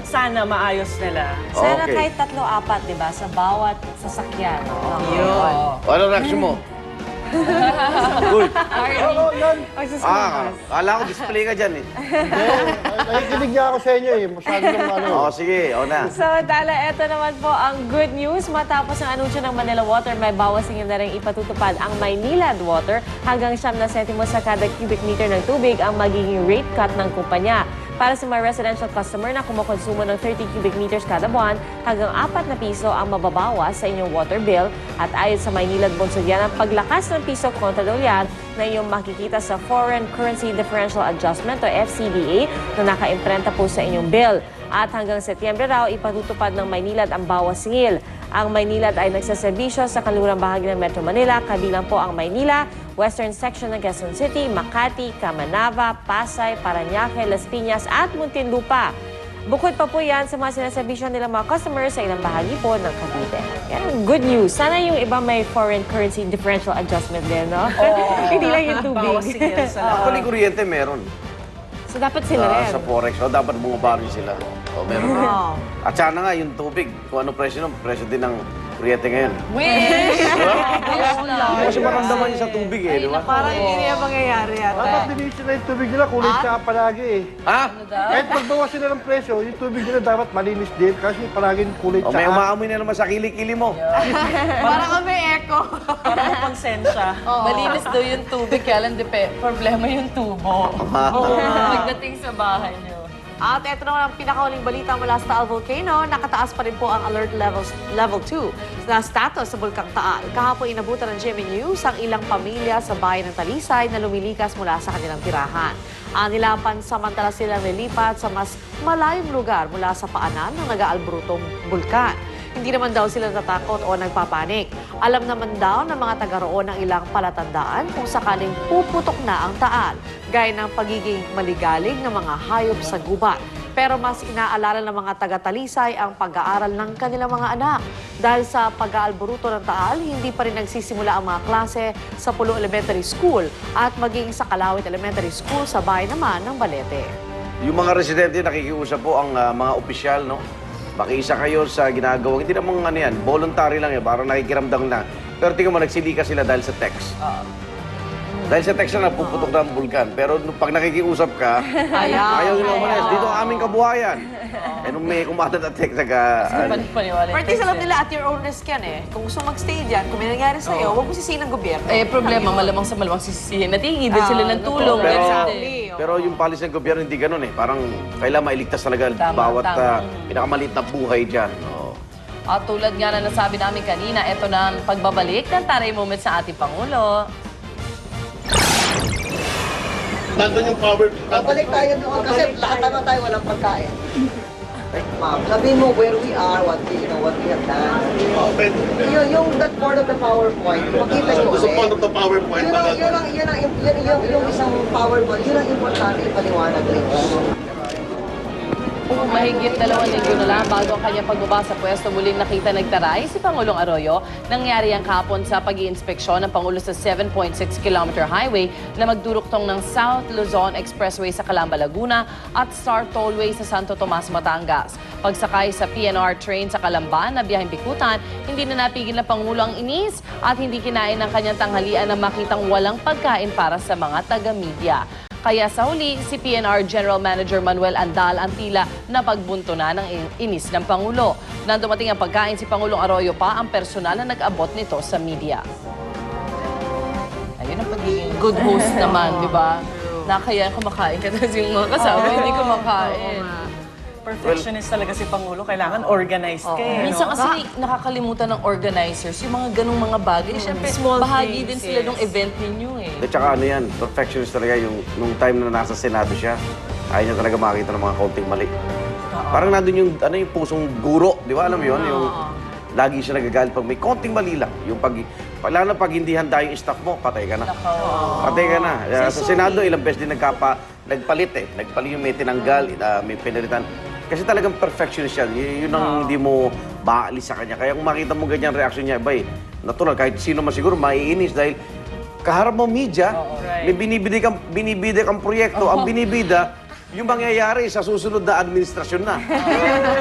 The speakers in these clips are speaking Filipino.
sana maayos nila. Sana Okay. kahit 3-4, di ba? Sa bawat sasakyan. Yun. Ano reaction mo? Uy, Magsusumas. kala ko display ka dyan eh. Nakikinig niya ako sa inyo eh. Masyado ng ano. Oo, sige, na. So, Dala, ito naman po ang good news. Matapos ang anunsyo ng Manila Water, may bawas singil na rin ipatutupad ang Maynilad Water. Hanggang 7 na sentimo sa kada cubic meter ng tubig ang magiging rate cut ng kumpanya. Para sa mga residential customer na kumukonsumo ng 30 cubic meters kada buwan, hanggang 4 na piso ang mababawas sa inyong water bill. At ayon sa Maynilad Bonsod, yan ang paglakas ng piso kontra dolyar na inyong makikita sa Foreign Currency Differential Adjustment o FCDA na naka-imprenta po sa inyong bill. At hanggang Setyembre raw, ipatutupad ng Maynilad ang bawas singil. Ang Maynilad ay nagsaserbisyo sa kanlurang bahagi ng Metro Manila, kabilang po ang Maynila, Western Section ng Quezon City, Makati, Camanava, Pasay, Parañaque, Las Piñas at Muntinlupa. Bukod pa po yan sa mga sinaserbisyo nila mga customers sa ilang bahagi po ng Cavite. Yan ang good news. Sana yung iba may foreign currency differential adjustment din, no? Hindi lang yung tubig. Bawas singil sa lahat. Actually, kuryente meron. So dapat sila rin. Sa Forex, dapat bumaba rin sila. Meron din. At sana nga, yung tubig, kung ano presyo nun, presyo din ng kuryente ngayon. Wish! Kasi maramdaman niya sa tubig eh, di ba? Parang hindi yung mangyayari Dapat yata. dinisin na yung tubig nila. Kulay siya palagi eh. Ha? Kahit pagbawas sila ng presyo, yung tubig nila dapat malinis din kasi palagi kulay O may tsaka. umaamoy na naman sa kilikili mo. Parang kami echo. Para mo konsensya. Malinis daw yung tubig, kaya lang problema yung tubo. Pagdating sa bahay niyo. At ito naman ang pinakahuling balita mula sa Taal Volcano. Nakataas pa rin po ang alert level 2 na status sa Bulkang Taal. Kahapon inabutan ng GMA News ang ilang pamilya sa bayan ng Talisay na lumilikas mula sa kanilang tirahan. Nila pansamantala silang nilipat sa mas malayong lugar mula sa paanan ng nag-aalbrutong bulkan. Hindi naman daw sila natatakot o nagpapanik. Alam naman daw ng mga taga roon ang ilang palatandaan kung sakaling puputok na ang Taal, gaya ng pagiging maligalig ng mga hayop sa gubat. Pero mas inaalala ng mga taga-Talisay ang pag-aaral ng kanilang mga anak. Dahil sa pag-aalburuto ng Taal, hindi pa rin nagsisimula ang mga klase sa Pulo Elementary School at maging sa Kalawit Elementary School sa bayan naman ng Balete. Yung mga residente, nakikiusap po ang mga opisyal, no? Makiisa kayo sa ginagawa. Hindi naman ano yan, voluntary lang yan, parang nakikiramdam lang. Pero tingnan mo, nagsilika sila dahil sa text. Dahil sa text na napuputok na ang bulkan. Pero pag nakikiusap ka, ayaw nila umalis. Dito ang aming kabuhayan. Eh nung may kumatat na text, Paniwala. Pero alam nila at your own risk yan eh. Kung gusto mag-stay dyan, kung may nangyari sa'yo, huwag mo sisihin ng gobyerno. Problema, malamang sa malamang sisisihin. Natingi din sila ng tulong. Pero, Exactly. pero yung policy ng gobyerno hindi ganun eh. Parang kailangan mailigtas talaga bawat pinakamaliit na buhay dyan. At tulad nga na nasabi namin kanina, ito na ang pagbabalik ng taray moment sa ating Pangulo. Nandun yung power. Babalik tayo doon kasi lahat naman tayo walang pagkain. Ma'am, sabihin mo where we are, what we have done. Yung that part of the PowerPoint, makita nyo Gusto part of the PowerPoint. yung isang PowerPoint, yun ang importante ipaliwanag rin. Mahigit 2 linggo na lang bago ang kanyang pagbaba sa pwesto, muling nakita nagtaray si Pangulong Arroyo. Nangyari ang kahapon sa pag-iinspeksyon ng Pangulo sa 7.6-kilometer highway na magduruktong ng South Luzon Expressway sa Calamba, Laguna at Star Tollway sa Santo Tomas, Batangas. Pagsakay sa PNR train sa Calamba na biyaheng Bikutan, hindi na napigil ng Pangulo ang inis at hindi kinain ng kanyang tanghalian na makitang walang pagkain para sa mga taga-media. Kaya sa huli, si PNR General Manager Manuel Andal ang tila na pagbunto na ng inis ng Pangulo. Nang dumating ang pagkain, si Pangulong Arroyo pa ang personal na nag-abot nito sa media. Ayun ang pagiging good host naman, di ba? Nakaya kumakain ka tapos yung mga kasama, hindi kumakain. Perfectionist talaga si Pangulo. Kailangan organized ka eh. Minsan no? kasi nakakalimutan ng organizers yung mga ganong mga bagay. Siyempre, Small bahagi things, din sila yes. ng event ninyo eh. At saka ano yan, perfectionist talaga yung nung time na nasa Senado siya, ayaw niya talaga makita ng mga kaunting mali. Parang nandun yung, yung pusong guro, di ba? Alam mo yun? Yung lagi siya nagagalit pag may konting mali lang. Yung lalo na pag hindi handa yung staff mo, patay ka na. Patay ka na. Sa Senado, ilang beses din nagpalit eh. Nagpalit yung may tinanggal, may pinalitan. Kasi talagang perfectionist siya. Yun ang hindi mo maalis sa kanya. Kaya kung makita mo ganyan reaction niya, iba eh. Natural, kahit sino man siguro maiinis dahil kaharap mo media, may binibida kang proyekto. Ang binibida, yung mangyayari sa susunod na administrasyon na.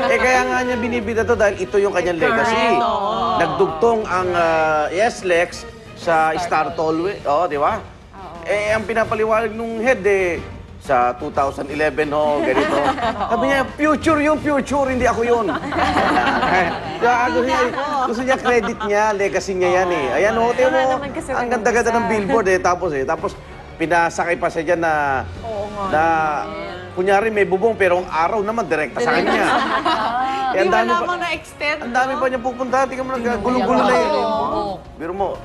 Kaya nga niya binibida to dahil ito yung kanyang legacy. Nagdugtong ang SLEX sa Star Tollway. Oo, di ba? Ang pinapaliwanag nung head sa 2011, ganito. Sabi niya, future yung future, hindi ako yun. Gusto niya credit niya, legacy niya yan Ayan tiyo mo, ang ganda-ganda ng billboard Tapos pinasakay pa siya dyan na kunyari may bubong pero ang araw naman direkta sa kanya. Di ba lamang na-extend? Ang dami pa niya pupunta, tingnan mo gulong-gulo na yun. Biro mo,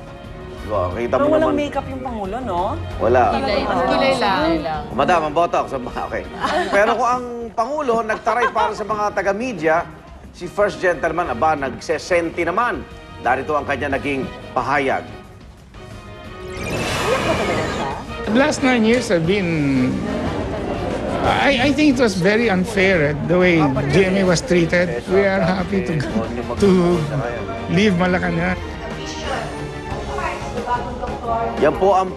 kita Pero mo walang naman. makeup yung Pangulo, no? Wala. Kulay lang. Madam, ang botox. Okay. Pero kung ang Pangulo nagtaray para sa mga taga-media, si First Gentleman, nagsesenti naman. Darito ang kanya naging pahayag. The last 9 years have been... I think it was very unfair the way GMA was treated. We are happy to leave Malacanang. Yan po ang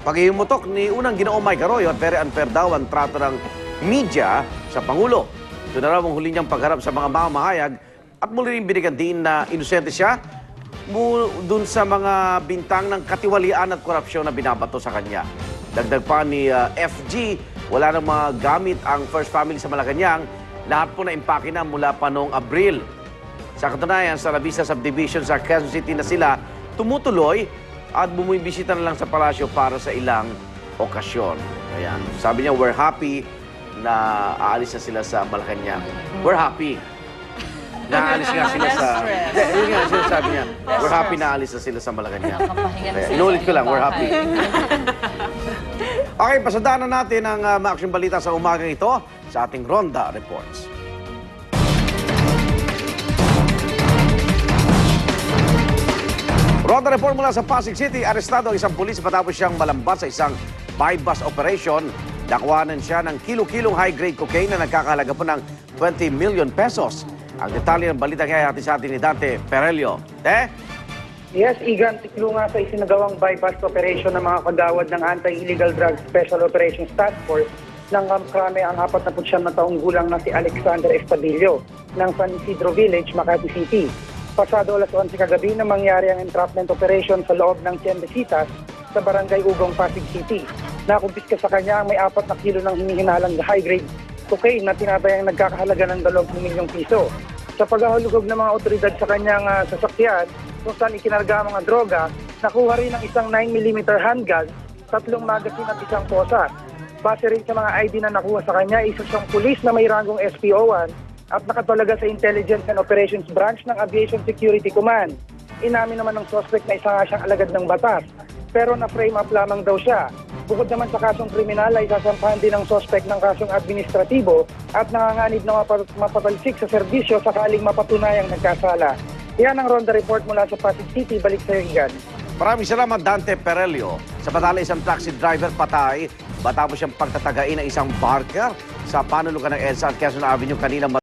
pag-iumutok ni unang Ginoong Mike Arroyo at very unfair daw ang trato ng media sa Pangulo. Ito na raw ang huli niyang pagharap sa mga mamahayag at muli rin binigyan din na inosente siya dun sa mga bintang ng katiwalian at korupsyon na binabato sa kanya. Dagdag pa ni FG, wala nang mga gamit ang First Family sa Malacanang. Lahat po na impake na mula pa noong Abril. Sa katunayan, sa Lavista Subdivision sa Quezon City na sila tumutuloy at bumibisita na lang sa palasyo para sa ilang okasyon. Ayan. Sabi niya, we're happy na aalis na sila sa Malacanang. We're happy. Naalis nga sila sa... Yun nga sinasabi niya. We're happy na aalis na sila sa Malacanang. Inulit ko lang, we're happy. Okay, pasadaanan natin ang maaksyon balita sa umagang ito sa ating Ronda Reports. Ronda Report mula sa Pasig City, arestado ang isang pulis matapos siyang malambat sa isang buy-bust operation. Nakuhanan siya ng kilo-kilong high-grade cocaine na nagkakahalaga po ng 20 million pesos. Ang detalye ng balita kaya hati sa atin ni Dante Perelio. Yes, Igan, tiklo nga sa isinagawang buy-bust operation ng mga kagawad ng Anti-Illegal Drugs Special Operations Task Force ng krame ang 49 na taong gulang na si Alexander Estadillo ng San Isidro Village, Makati City. Pasado alas 11 kagabi na mangyari ang entrapment operation sa loob ng Tiendesitas sa Barangay Ugong, Pasig City. Nakumpiska sa kanya ang may 4 na kilo ng hinihinalang high-grade cocaine na tinatayang nagkakahalaga ng 2 milyong piso. Sa paghahulugog ng mga otoridad sa kanyang sasakyan, kung saan ikinarga ang mga droga, nakuha rin ang isang 9mm handgun, 3 magazine at isang posa. Base rin sa mga ID na nakuha sa kanya, isa siyang pulis na may ranggong SPO1 at nakatalaga sa Intelligence and Operations Branch ng Aviation Security Command. Inamin naman ng suspect na isa nga siyang alagad ng batas, pero na-frame up lamang daw siya. Bukod naman sa kasong kriminal ay sasampahan din ng suspect ng kasong administratibo at nanganganib na mapatalsik sa serbisyo sakaling mapatunayang nagkasala. Yan ang Ronda Report mula sa Pasig City. Balik sa iyo, Igan. Maraming salamat, Dante Perelio. Sa batala, isang taxi driver patay matapos siyang pagtatagain ng isang barker sa panulugan ng EDSA at Quezon Avenue kanina.